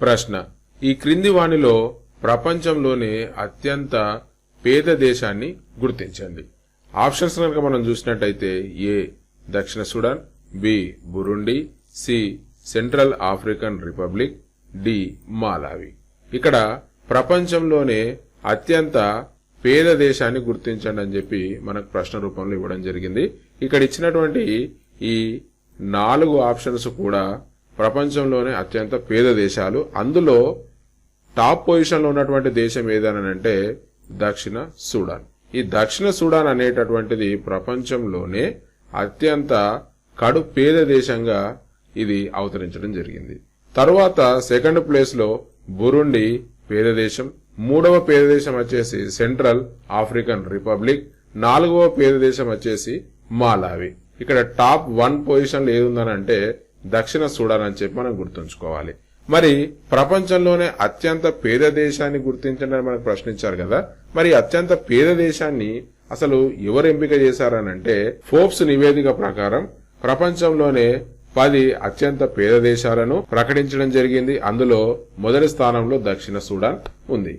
ప్రశ్న: ఈ క్రింది వానిలో ప్రపంచంలోనే అత్యంత పేద దేశాన్ని గుర్తించండి. ఆప్షన్స్ కనుక మనం చూసినట్టయితే ఏ దక్షిణ Sudan, B Burundi, C Central African Republic, D Malawi. ఇక్కడ ప్రపంచంలోనే అత్యంత పేద దేశాన్ని గుర్తించండి అని చెప్పి మనకు ప్రశ్న రూపంలో ఇవ్వడం జరిగింది. ఇక్కడ ఇచ్చినటువంటి ఈ 4 ఆప్షన్స్ కూడా ప్రపంచంలోనే అత్యంత పేద దేశాలు. అందులో టాప్ పొజిషన్ లో ఉన్నటువంటి దేశం ఏదనంటే దక్షిణ సుడాన్. ఈ దక్షిణ సుడాన్ అనేటటువంటిది ప్రపంచంలోనే అత్యంత కడు పేద దేశంగా ఇది అవతరించడం జరిగింది. తరువాత సెకండ్ ప్లేస్ లో బురుండి పేద దేశం, 3వ పేద దేశం వచ్చేసి సెంట్రల్ ఆఫ్రికన్ రిపబ్లిక్, 4వ పేద దేశం వచ్చేసి మాలావి. ఇక్కడ టాప్ 1 పొజిషన్ ఏదుందనంటే దక్షిణ సుడాన్ అని చెప్పి మనం గుర్తుంచుకోవాలి. మరి ప్రపంచంలోనే అత్యంత పేద దేశాన్ని గుర్తించండి మనకు ప్రశ్నించారు కదా. మరి అత్యంత పేద దేశాన్ని అసలు ఎవరు ఎంపిక చేశారనంటే ఫోర్బ్స్ నివేదిక ప్రకారం ప్రపంచంలోనే 10 అత్యంత పేద దేశాలను ప్రకటించడం జరిగింది. అందులో మొదటి స్థానంలో దక్షిణ సుడాన్ ఉంది.